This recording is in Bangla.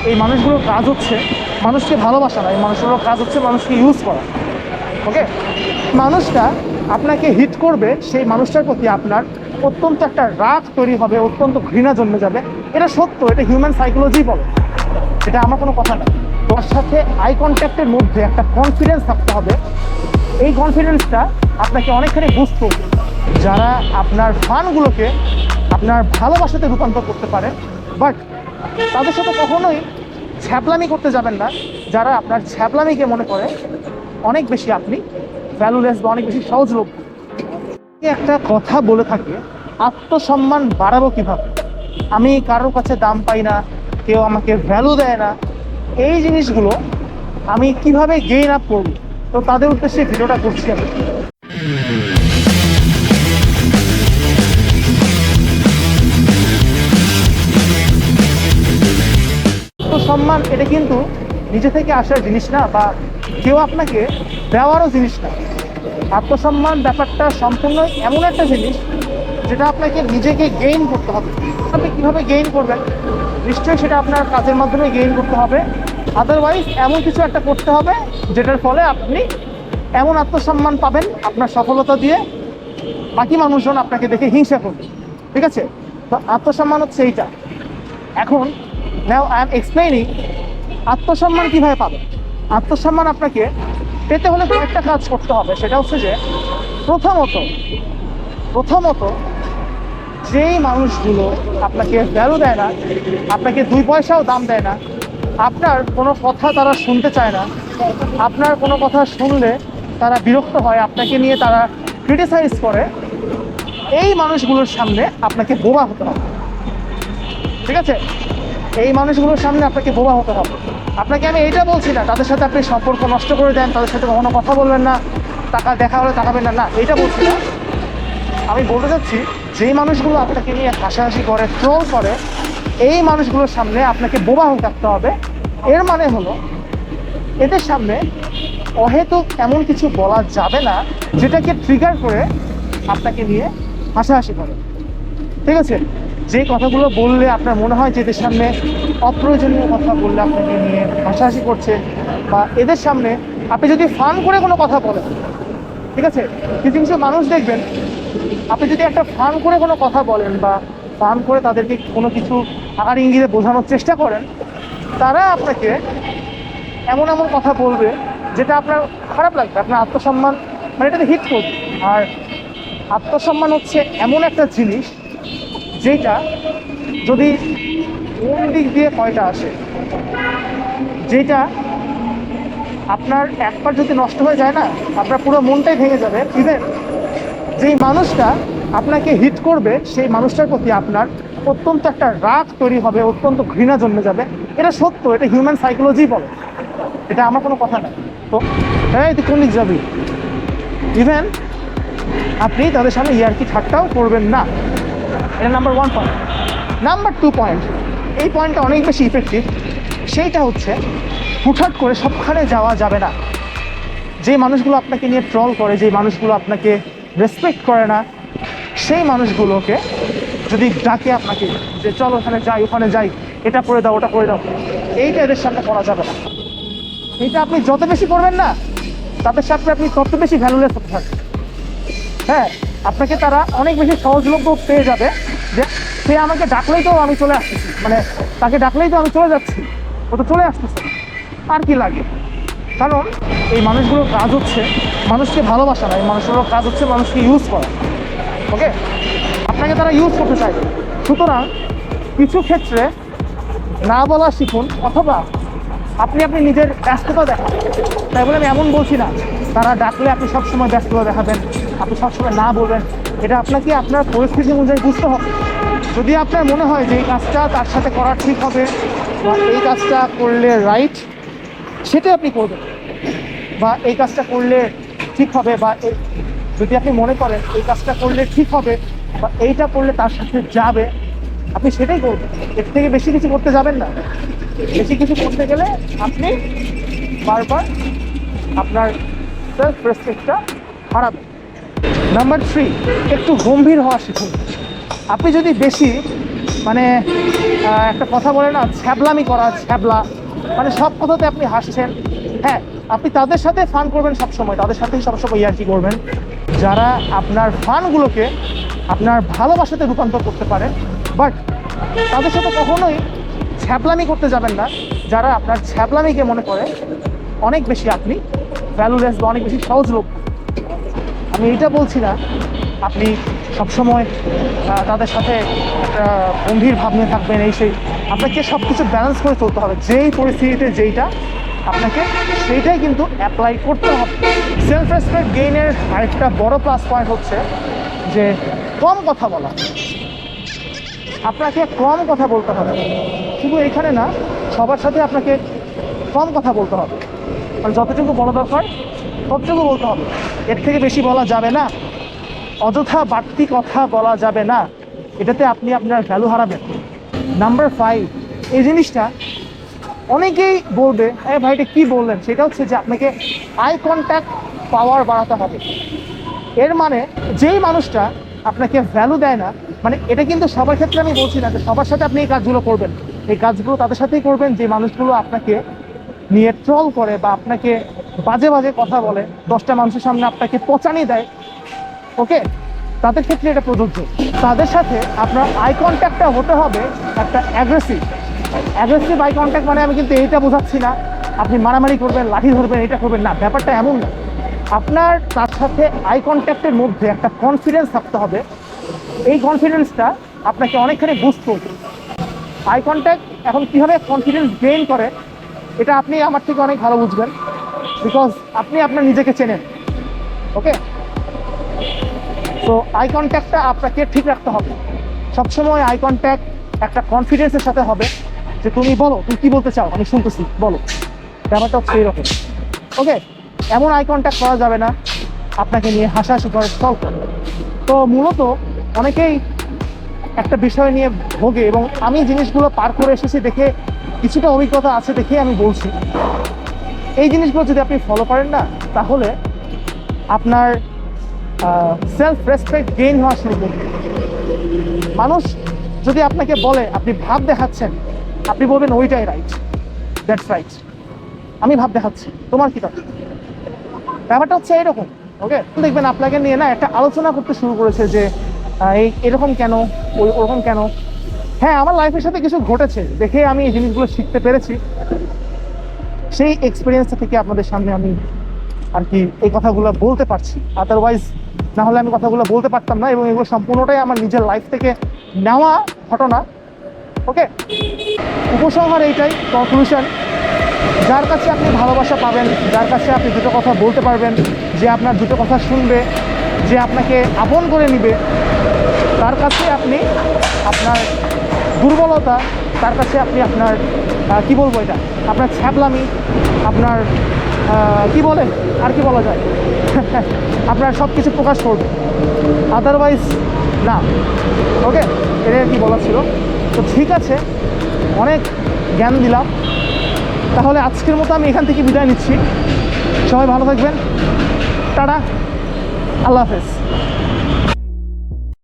এই মানুষগুলোর কাজ হচ্ছে মানুষকে ভালোবাসা না, এই মানুষগুলোর কাজ হচ্ছে মানুষকে ইউজ করা। ওকে, মানুষটা আপনাকে হিট করবে, সেই মানুষটার প্রতি আপনার অত্যন্ত একটা রাগ তৈরি হবে, অত্যন্ত ঘৃণা জন্মে যাবে। এটা সত্য, এটা হিউম্যান সাইকোলজি বলে, এটা আমার কোনো কথা না। তার সাথে আই কন্ট্যাক্টের মধ্যে একটা কনফিডেন্স থাকতে হবে। এই কনফিডেন্সটা আপনাকে অনেকখানি বুস্ট করবে। যারা আপনার ফানগুলোকে আপনার ভালোবাসাতে রূপান্তর করতে পারে, বাট তাদের সাথে কখনোই ছ্যাপলামি করতে যাবেন না, যারা আপনার ছ্যাপলামিকে মনে করে অনেক বেশি আপনি ভ্যালুলেস বা অনেক বেশি সহজলভ্য। একটা কথা বলে থাকে, আত্মসম্মান বাড়াবো কিভাবে, আমি কারোর কাছে দাম পাই না, কেউ আমাকে ভ্যালু দেয় না, এই জিনিসগুলো আমি কিভাবে গেইন আপ করবো, তো তাদের উদ্দেশ্যে ভিডিওটা করছি আমি। আত্মসম্মান এটা কিন্তু নিজে থেকে আসার জিনিস না, বা কেউ আপনাকে দেওয়ারও জিনিস না। আত্মসম্মান ব্যাপারটা সম্পূর্ণ এমন একটা জিনিস যেটা আপনাকে নিজেকে গেইন করতে হবে। আপনি কীভাবে গেইন করবেন, নিশ্চয়ই সেটা আপনার কাজের মাধ্যমে গেইন করতে হবে। আদারওয়াইজ এমন কিছু একটা করতে হবে যেটার ফলে আপনি এমন আত্মসম্মান পাবেন, আপনার সফলতা দিয়ে বাকি মানুষজন আপনাকে দেখে হিংসা করবে। ঠিক আছে, তো আত্মসম্মান হচ্ছে এইটা। এখন নাও আই এম এক্সপ্লেইনিং আত্মসম্মান কীভাবে পাবেন। আত্মসম্মান আপনাকে পেতে হলে কয়েকটা কাজ করতে হবে। সেটা হচ্ছে যে প্রথমত যেই মানুষগুলো আপনাকে ভ্যালু দেয় না, আপনাকে 2 পয়সাও দাম দেয় না, আপনার কোনো কথা তারা শুনতে চায় না, আপনার কোনো কথা শুনলে তারা বিরক্ত হয়, আপনাকে নিয়ে তারা ক্রিটিসাইজ করে, এই মানুষগুলোর সামনে আপনাকে বোবা হতে হবে। ঠিক আছে, এই মানুষগুলোর সামনে আপনাকে বোবা হতে হবে। আপনাকে আমি এইটা বলছি না তাদের সাথে আপনি সম্পর্ক নষ্ট করে দেন, তাদের সাথে কখনো কথা বলবেন না, টাকা দেখা হলে তাকাবেন না, না এইটা বলছি না। আমি বলতে চাচ্ছি যেই মানুষগুলো আপনাকে নিয়ে হাসাহাসি করে, ট্রোল করে, এই মানুষগুলোর সামনে আপনাকে বোবা হয়ে থাকতে হবে। এর মানে হলো এদের সামনে অহেতুক এমন কিছু বলা যাবে না যেটাকে ট্রিগার করে আপনাকে নিয়ে হাসাহাসি করে। ঠিক আছে, যে কথাগুলো বললে আপনার মনে হয় যে এদের সামনে অপ্রয়োজনীয় কথা বললে আপনাকে নিয়ে হাসাহাসি করছে, বা এদের সামনে আপনি যদি ফান করে কোনো কথা বলেন, ঠিক আছে, কিছু কিছু মানুষ দেখবেন আপনি যদি একটা ফান করে কোনো কথা বলেন বা ফান করে তাদেরকে কোনো কিছু আকার ইঙ্গিতে বোঝানোর চেষ্টা করেন, তারা আপনাকে এমন এমন কথা বলবে যেটা আপনার খারাপ লাগবে, আপনার আত্মসম্মান মানে এটাতে হিট করবে। আর আত্মসম্মান হচ্ছে এমন একটা জিনিস যেটা যদি কোন দিক দিয়ে কয়টা আসে, যেটা আপনার একবার যদি নষ্ট হয়ে যায় না, আপনার পুরো মনটাই ভেঙে যাবে। ইভেন যেই মানুষটা আপনাকে হিট করবে, সেই মানুষটার প্রতি আপনার অত্যন্ত একটা রাগ তৈরি হবে, অত্যন্ত ঘৃণা জন্মে যাবে। এটা সত্য, এটা হিউম্যান সাইকোলজি বলে, এটা আমার কোনো কথা না। তো হ্যাঁ, তুই কোন দিক যাবি, ইভেন আপনি তাদের সামনে ইয়ার্কি ঠাট্টাও করবেন না। এটা নাম্বার 1 পয়েন্ট। নাম্বার 2 পয়েন্ট, এই পয়েন্টটা অনেক বেশি ইফেক্টিভ। সেইটা হচ্ছে হুটহাট করে সবখানে যাওয়া যাবে না। যে মানুষগুলো আপনাকে নিয়ে ট্রল করে, যে মানুষগুলো আপনাকে রেসপেক্ট করে না, সেই মানুষগুলোকে যদি ডাকে আপনাকে যে চল ওখানে যাই, ওখানে যাই, এটা করে দাও, ওটা করে দাও, এইটা এদের সামনে করা যাবে না। এইটা আপনি যত বেশি করবেন না, তাদের সাথে আপনি তত বেশি ভ্যালুলেস হতে থাকবেন। হ্যাঁ, আপনাকে তারা অনেক বেশি সহজলভ্য পেয়ে যাবে, যে সে আমাকে ডাকলেই তো আমি চলে আসতেছি, মানে তাকে ডাকলেই তো আমি চলে যাচ্ছি, ও তো চলে আসতেছে, আর কি লাগে। কারণ এই মানুষগুলোর কাজ হচ্ছে মানুষকে ভালোবাসা না, এই মানুষগুলোর কাজ হচ্ছে মানুষকে ইউজ করা। ওকে, আপনাকে তারা ইউজ করতে চাইবে। সুতরাং কিছু ক্ষেত্রে না বলা শিখুন, অথবা আপনি নিজের ব্যস্ততা দেখান। তাই বলে আমি এমন বলছি না তারা ডাকলে আপনি সবসময় ব্যস্ততা দেখাবেন, আপনি সবসময় না বলবেন। এটা আপনাকে আপনার পরিস্থিতি অনুযায়ী বুঝতে হবে। যদি আপনার মনে হয় যে এই কাজটা তার সাথে করা ঠিক হবে, বা এই কাজটা করলে রাইট, সেটাই আপনি করবেন, বা এই কাজটা করলে ঠিক হবে, বা যদি আপনি মনে করেন এই কাজটা করলে ঠিক হবে বা এইটা করলে তার সাথে যাবে, আপনি সেটাই করবেন। এর থেকে বেশি কিছু করতে যাবেন না। বেশি কিছু করতে গেলে আপনি বারবার আপনার সেলফ রেসপেক্টটা হারাবেন। নাম্বার 3, একটু গম্ভীর হওয়া শিখুন। আপনি যদি বেশি মানে একটা কথা বলে না, ছ্যাবলামি করা, ছ্যাবলা, মানে সব কথাতে আপনি হাসছেন। হ্যাঁ, আপনি তাদের সাথে ফান করবেন সবসময়, তাদের সাথেই সবসময় ইয়ার্কি করবেন যারা আপনার ফানগুলোকে আপনার ভালোবাসাতে রূপান্তর করতে পারে। বাট তাদের সাথে কখনোই ছ্যাবলামি করতে যাবেন না যারা আপনার ছ্যাবলামিকে মনে করে অনেক বেশি আপনি ভ্যালুলেস বা অনেক বেশি সহজলভ্য। আমি এটা বলছি না আপনি সবসময় তাদের সাথে একটা গম্ভীর ভাব নিয়ে থাকবেন, এই সেই। আপনাকে সব কিছু ব্যালেন্স করে চলতে হবে, যেই পরিস্থিতিতে যেইটা আপনাকে সেইটাই কিন্তু অ্যাপ্লাই করতে হবে। সেলফ রেসপেক্ট গেইনের আরেকটা বড় প্লাস পয়েন্ট হচ্ছে যে কম কথা বলা। আপনাকে কম কথা বলতে হবে, শুধু এখানে না, সবার সাথে আপনাকে কম কথা বলতে হবে। মানে যতটুকু বলা দরকার ততটুকু বলতে হবে, এর থেকে বেশি বলা যাবে না। অযথা বাড়তি কথা বলা যাবে না, এটাতে আপনি আপনার ভ্যালু হারাবেন। নাম্বার 5, এই জিনিসটা অনেকেই বলবে ভাই এটা কী বললেন, সেটা হচ্ছে যে আপনাকে আই কন্ট্যাক্ট পাওয়ার বাড়াতে হবে। এর মানে যেই মানুষটা আপনাকে ভ্যালু দেয় না, মানে এটা কিন্তু সবার ক্ষেত্রে আমি বলছি না যে সবার সাথে আপনি এই কাজগুলো করবেন, এই কাজগুলো তাদের সাথেই করবেন যে মানুষগুলো আপনাকে নিয়ে ট্রল করে বা আপনাকে বাজে বাজে কথা বলে, 10টা মানুষের সামনে আপনাকে পচানি দেয়, ওকে, তাদের ক্ষেত্রে এটা প্রযোজ্য। তাদের সাথে আপনার আই কন্ট্যাক্টটা হতে হবে একটা অ্যাগ্রেসিভ আই কন্ট্যাক্ট। মানে আমি কিন্তু এইটা বোঝাচ্ছি না আপনি মারামারি করবেন, লাঠি ধরবেন, এটা করবেন না, ব্যাপারটা এমন না। আপনার তার সাথে আই কন্ট্যাক্টের মধ্যে একটা কনফিডেন্স থাকতে হবে। এই কনফিডেন্সটা আপনাকে অনেকখানি বুস্ট করবে। আই কন্ট্যাক্ট এখন কীভাবে কনফিডেন্স গেইন করে এটা আপনি আমার থেকে অনেক ভালো বুঝবেন, বিকজ আপনি আপনার নিজেকে চেনেন, ওকে। তো আই কন্ট্যাক্টটা আপনাকে ঠিক রাখতে হবে সবসময়। আই কন্ট্যাক্ট একটা কনফিডেন্সের সাথে হবে যে তুমি বলো, তুমি কী বলতে চাও, আমি শুনতেছি, বলো। ব্যাপারটা হচ্ছে এইরকম, ওকে। এমন আই কন্ট্যাক্ট করা যাবে না আপনাকে নিয়ে হাসাহাসি করে ট্রল করে। তো মূলত অনেকেই একটা বিষয় নিয়ে ভোগে, এবং আমি জিনিসগুলো পার করে এসেছি দেখে কিছুটা অভিজ্ঞতা আছে দেখে আমি বলছি, এই জিনিসগুলো যদি আপনি ফলো করেন না, তাহলে আপনার সেলফ রেসপেক্ট গেইন হওয়া শুরু করবে। মানুষ যদি আপনাকে বলে আপনি ভাব দেখাচ্ছেন, আপনি বলবেন ওইটাই রাইট, দ্যাটস রাইট, আমি ভাব দেখাচ্ছি, তোমার কী দরকার। ব্যাপারটা হচ্ছে এইরকম, ওকে। দেখবেন আপনাকে নিয়ে না একটা আলোচনা করতে শুরু করেছে যে এরকম কেন, ওরকম কেন। হ্যাঁ, আমার লাইফের সাথে কিছু ঘটেছে দেখে আমি এই জিনিসগুলো শিখতে পেরেছি। সেই এক্সপিরিয়েন্সটা থেকে আপনাদের সামনে আমি আর কি এই কথাগুলো বলতে পারছি, আদারওয়াইজ না হলে আমি কথাগুলো বলতে পারতাম না। এবং এগুলো সম্পূর্ণটাই আমার নিজের লাইফ থেকে নেওয়া ঘটনা, ওকে। উপসংহার এইটাই, কনক্লুশন, যার কাছে আপনি ভালোবাসা পাবেন, যার কাছে আপনি দুটো কথা বলতে পারবেন, যে আপনার দুটো কথা শুনবে, যে আপনাকে আপন করে নিবে, তার কাছে আপনি আপনার দুর্বলতা, তার কাছে আপনি আপনার কি বলবো, এটা আপনার ছ্যাবলামি, আপনার কি বলে আর কি বলা যায় আপনার সব কিছু প্রকাশ করবে, আদারওয়াইজ না, ওকে। এটাই আর কি বলা ছিল। তো ঠিক আছে, অনেক জ্ঞান দিলাম, তাহলে আজকের মতো আমি এখান থেকে বিদায় নিচ্ছি। সবাই ভালো থাকবেন, টাটা, আল্লাহ হাফেজ।